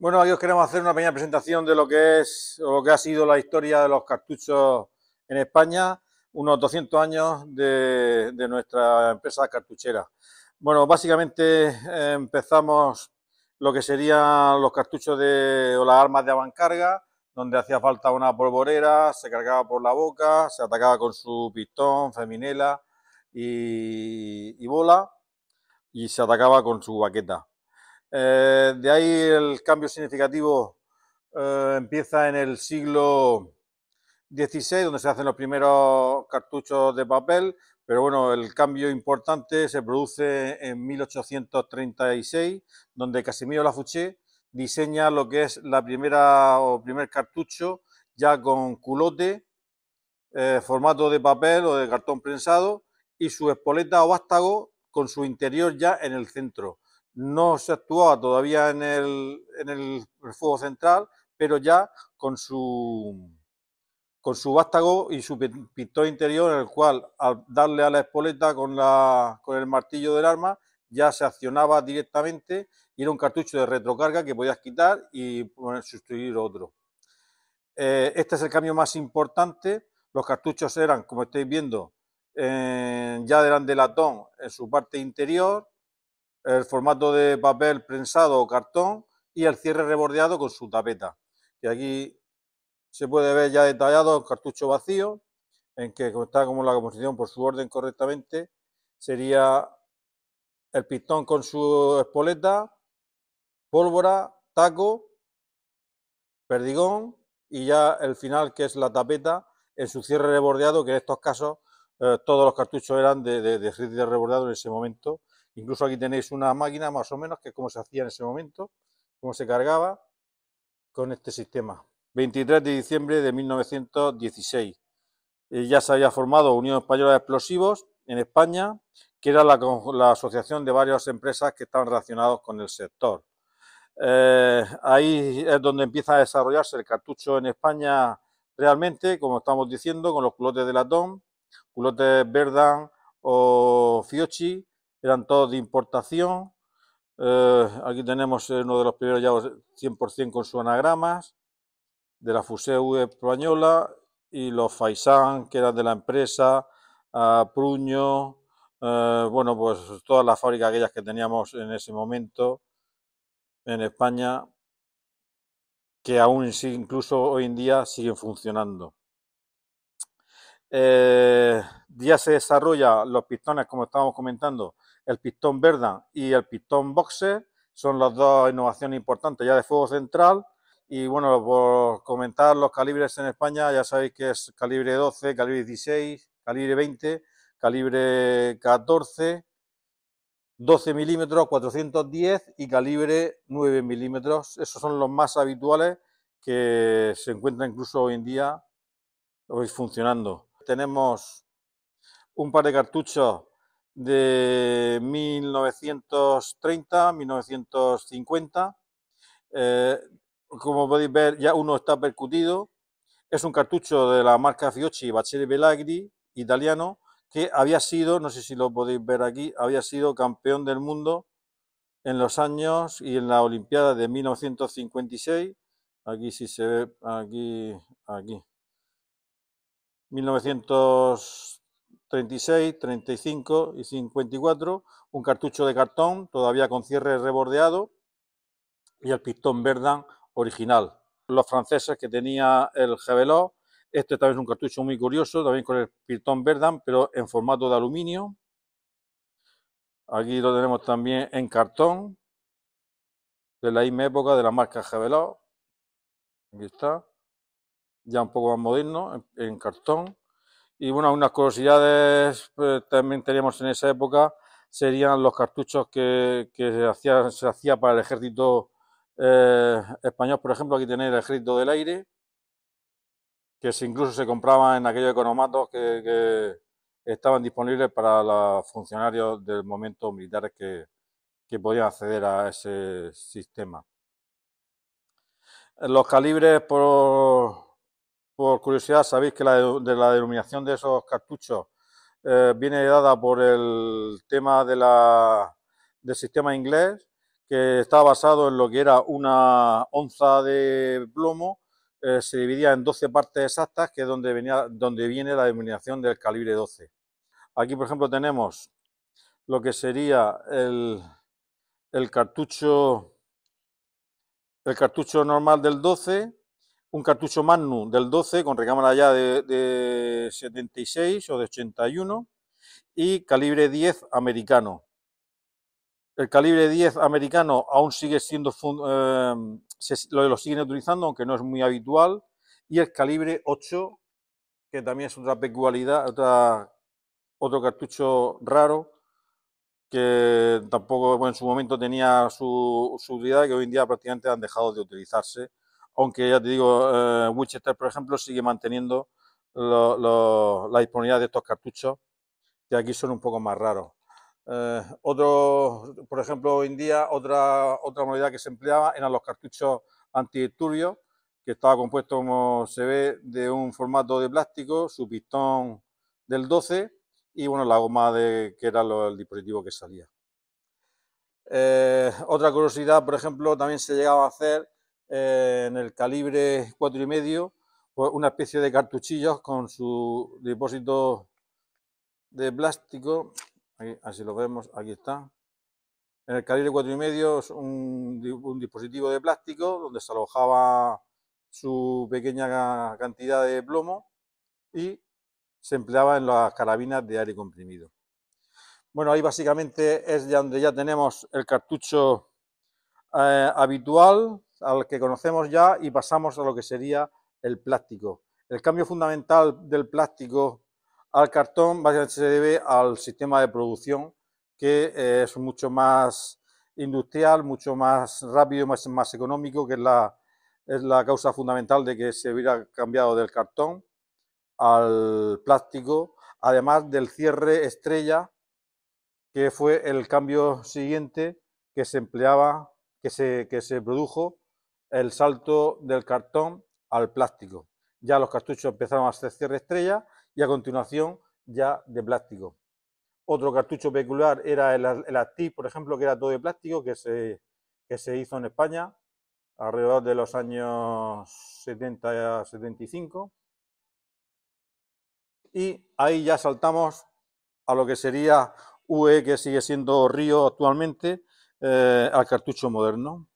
Bueno, aquí os queremos hacer una pequeña presentación de lo que es o lo que ha sido la historia de los cartuchos en España, unos 200 años de nuestra empresa cartuchera. Bueno, básicamente empezamos lo que serían los cartuchos o las armas de avancarga, donde hacía falta una polvorera, se cargaba por la boca, se atacaba con su pistón, feminela y bola, y se atacaba con su baqueta. De ahí el cambio significativo empieza en el siglo XVI, donde se hacen los primeros cartuchos de papel, pero bueno, el cambio importante se produce en 1836, donde Casimiro Lafouché diseña lo que es la primer cartucho ya con culote, formato de papel o de cartón prensado y su espoleta o vástago con su interior ya en el centro. No se actuaba todavía en el fuego central, pero ya con su vástago y su pistón interior, en el cual al darle a la espoleta con el martillo del arma ya se accionaba directamente y era un cartucho de retrocarga que podías quitar y sustituir otro. Este es el cambio más importante. Los cartuchos eran, como estáis viendo, ya eran de latón en su parte interior, el formato de papel prensado o cartón y el cierre rebordeado con su tapeta. Que aquí se puede ver ya detallado el cartucho vacío, en que está como la composición por su orden correctamente, sería el pistón con su espoleta, pólvora, taco, perdigón y ya el final, que es la tapeta en su cierre rebordeado, que en estos casos todos los cartuchos eran de cierre rebordeado en ese momento. Incluso aquí tenéis una máquina más o menos, que es como se hacía en ese momento, cómo se cargaba con este sistema. 23 de diciembre de 1916. Ya se había formado Unión Española de Explosivos en España, que era la asociación de varias empresas que estaban relacionadas con el sector. Ahí es donde empieza a desarrollarse el cartucho en España realmente, como estamos diciendo, con los culotes de latón, culotes Berdan o Fiocchi, eran todos de importación. Aquí tenemos uno de los primeros ya 100% con sus anagramas, de la Fuseu española, y los Faisan, que eran de la empresa, Pruño, bueno, pues todas las fábricas aquellas que teníamos en ese momento en España, que aún incluso hoy en día siguen funcionando. Ya se desarrolla los pistones, como estábamos comentando, el pistón Berdan y el pistón Boxer, son las dos innovaciones importantes ya de fuego central. Y bueno, por comentar los calibres en España, ya sabéis que es calibre 12, calibre 16, calibre 20, calibre 14, 12 milímetros, 410 y calibre 9 milímetros. Esos son los más habituales que se encuentran incluso hoy en día hoy funcionando. Tenemos un par de cartuchos de 1930, 1950. Como podéis ver, ya uno está percutido. Es un cartucho de la marca Fiocchi Bacieri Pelagri, italiano, que había sido, no sé si lo podéis ver aquí, había sido campeón del mundo en los años y en la Olimpiada de 1956. Aquí sí se ve, aquí. 1936, 35 y 54, un cartucho de cartón todavía con cierre rebordeado y el pistón Berdan original. Los franceses, que tenía el Gevelot, este también es un cartucho muy curioso, también con el pistón Berdan, pero en formato de aluminio. Aquí lo tenemos también en cartón, de la misma época, de la marca Gevelot. Aquí está, ya un poco más moderno, en cartón. Y bueno, unas curiosidades también teníamos en esa época, serían los cartuchos que se hacía para el ejército español. Por ejemplo, aquí tenéis el ejército del aire, que incluso se compraban en aquellos economatos que estaban disponibles para los funcionarios del momento militares que podían acceder a ese sistema. Los calibres, por curiosidad, sabéis que de la denominación de esos cartuchos viene dada por el tema del sistema inglés, que está basado en lo que era una onza de plomo, se dividía en 12 partes exactas, que es donde viene la denominación del calibre 12. Aquí, por ejemplo, tenemos lo que sería el cartucho normal del 12, un cartucho Magnum del 12 con recámara ya de 76 o de 81 y calibre 10 americano. El calibre 10 americano aún sigue siendo, lo siguen utilizando, aunque no es muy habitual, y el calibre 8, que también es otra peculiaridad, otro cartucho raro, que tampoco, bueno, en su momento tenía su utilidad, que hoy en día prácticamente han dejado de utilizarse, aunque ya te digo, Winchester, por ejemplo, sigue manteniendo la disponibilidad de estos cartuchos, que aquí son un poco más raros. Por ejemplo, hoy en día, otra modalidad que se empleaba eran los cartuchos antidisturbios, que estaba compuesto, como se ve, de un formato de plástico, su pistón del 12 y bueno, la goma que era el dispositivo que salía. Otra curiosidad, por ejemplo, también se llegaba a hacer en el calibre 4,5, pues una especie de cartuchillos con su depósito de plástico. Aquí, así lo vemos, aquí está. En el calibre 4,5 es un dispositivo de plástico donde se alojaba su pequeña cantidad de plomo y se empleaba en las carabinas de aire comprimido. Bueno, ahí básicamente es donde ya tenemos el cartucho habitual, al que conocemos ya, y pasamos a lo que sería el plástico. El cambio fundamental del plástico al cartón básicamente se debe al sistema de producción, que es mucho más industrial, mucho más rápido, más económico, que es la causa fundamental de que se hubiera cambiado del cartón al plástico, además del cierre estrella, que fue el cambio siguiente que se empleaba, que se produjo, el salto del cartón al plástico. Ya los cartuchos empezaron a hacer cierre estrella y a continuación ya de plástico. Otro cartucho peculiar era el Active, por ejemplo, que era todo de plástico, que se hizo en España alrededor de los años 70 a 75. Y ahí ya saltamos a lo que sería UE, que sigue siendo Río actualmente, al cartucho moderno.